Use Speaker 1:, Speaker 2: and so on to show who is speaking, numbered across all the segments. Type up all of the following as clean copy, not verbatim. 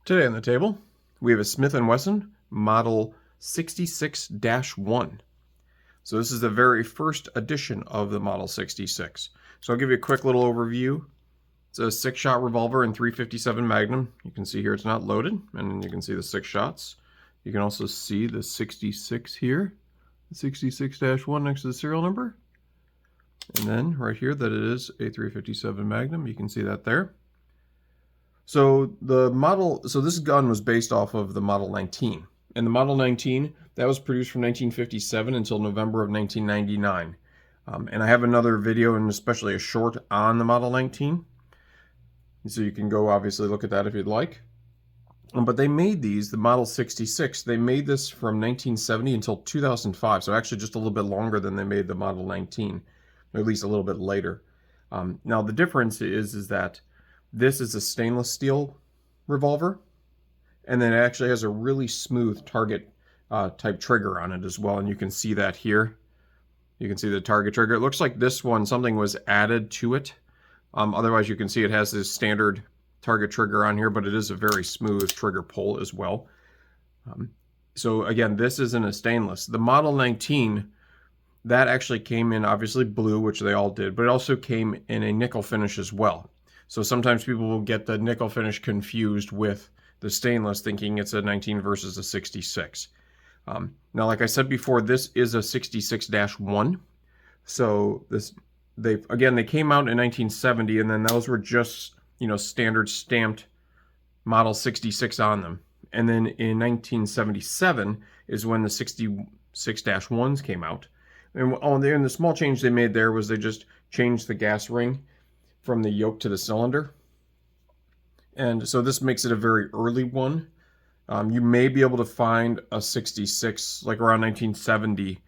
Speaker 1: Today on the table, we have a Smith and Wesson Model 66-1. So this is the very first edition of the Model 66. So I'll give you a quick little overview. It's a 6-shot revolver in .357 Magnum. You can see here it's not loaded, and you can see the 6 shots. You can also see the 66 here, the 66-1 next to the serial number. And then right here that it is a .357 Magnum. You can see that there. So this gun was based off of the Model 19. And the Model 19, that was produced from 1957 until November of 1999. And I have another video and especially a short on the Model 19. So you can go obviously look at that if you'd like. But they made these, the Model 66, they made this from 1970 until 2005. So actually just a little bit longer than they made the Model 19, or at least a little bit later. Now the difference is that this is a stainless steel revolver, and then it actually has a really smooth target type trigger on it as well, and you can see that here. You can see the target trigger. It looks like this one, something was added to it. Otherwise, you can see it has this standard target trigger on here, but it is a very smooth trigger pull as well. So again, this isn't a stainless. The Model 19, that actually came in obviously blue, which they all did, but it also came in a nickel finish as well. So sometimes people will get the nickel finish confused with the stainless, thinking it's a 19 versus a 66. Now, like I said before, this is a 66-1. So they came out in 1970, and then those were just, standard stamped Model 66 on them. And then in 1977 is when the 66-1s came out. And the small change they made there was they just changed the gas ring from the yoke to the cylinder. And so this makes it a very early one. You may be able to find a 66 like around 1970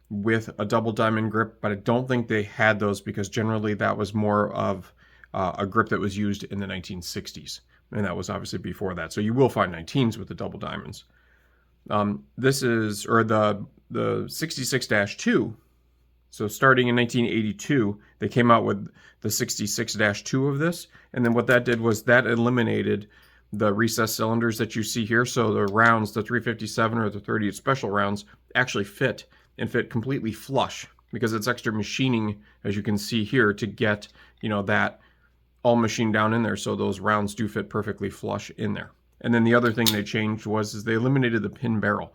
Speaker 1: with a double diamond grip, but I don't think they had those because generally that was more of a grip that was used in the 1960s. And that was obviously before that. So you will find 19s with the double diamonds. This is, or the 66-2. So starting in 1982, they came out with the 66-2 of this. And then what that did was that eliminated the recessed cylinders that you see here. So the rounds, the .357 or the .38 special rounds, actually fit completely flush because it's extra machining, as you can see here, to get, that all machined down in there. So those rounds do fit perfectly flush in there. And then the other thing they changed is they eliminated the pin barrel.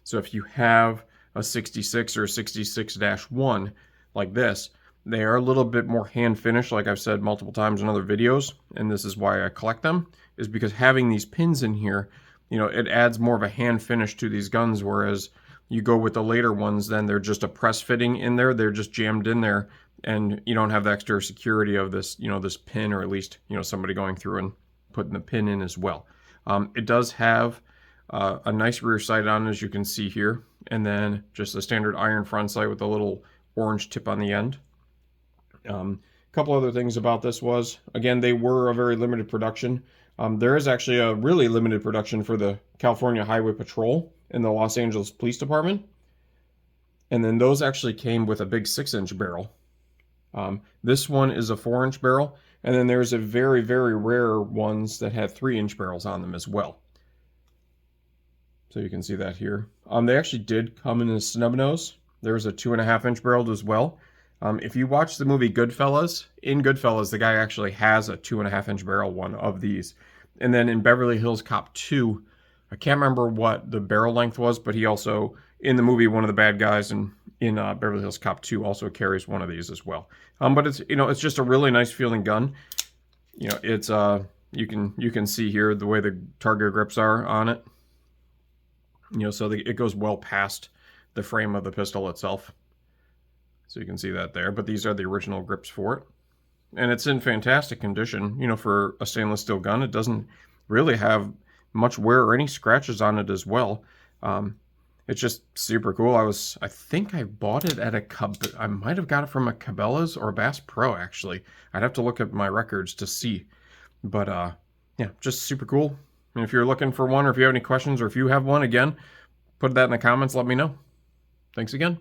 Speaker 1: So if you have a 66 or a 66-1 like this, they are a little bit more hand finished, like I've said multiple times in other videos, and this is why I collect them, is because having these pins in here, it adds more of a hand finish to these guns, whereas you go with the later ones, then they're just a press fitting in there, they're just jammed in there, and you don't have the extra security of this, this pin, or at least, somebody going through and putting the pin in as well. It does have a nice rear sight on, as you can see here, and then just a standard iron front sight with a little orange tip on the end. A couple other things about this was, again, they were a very limited production. There is actually a really limited production for the California Highway Patrol and the Los Angeles Police Department. And then those actually came with a big 6-inch barrel. This one is a 4-inch barrel. And then there's a very, very rare ones that have 3-inch barrels on them as well. So you can see that here. They actually did come in a snub nose. There's a 2.5-inch barrel as well. If you watch the movie Goodfellas, in Goodfellas, the guy actually has a 2.5-inch barrel one of these. And then in Beverly Hills Cop 2, I can't remember what the barrel length was, but he also, in the movie, one of the bad guys in Beverly Hills Cop 2 also carries one of these as well. But it's, it's just a really nice feeling gun. It's, you can see here the way the target grips are on it. So it goes well past the frame of the pistol itself. So you can see that there, but these are the original grips for it. And it's in fantastic condition, for a stainless steel gun. It doesn't really have much wear or any scratches on it as well. It's just super cool. I think I bought it at I might have got it from a Cabela's or a Bass Pro, actually. I'd have to look at my records to see. But, yeah, just super cool. And if you're looking for one, or if you have any questions, or if you have one, again, put that in the comments, let me know. Thanks again.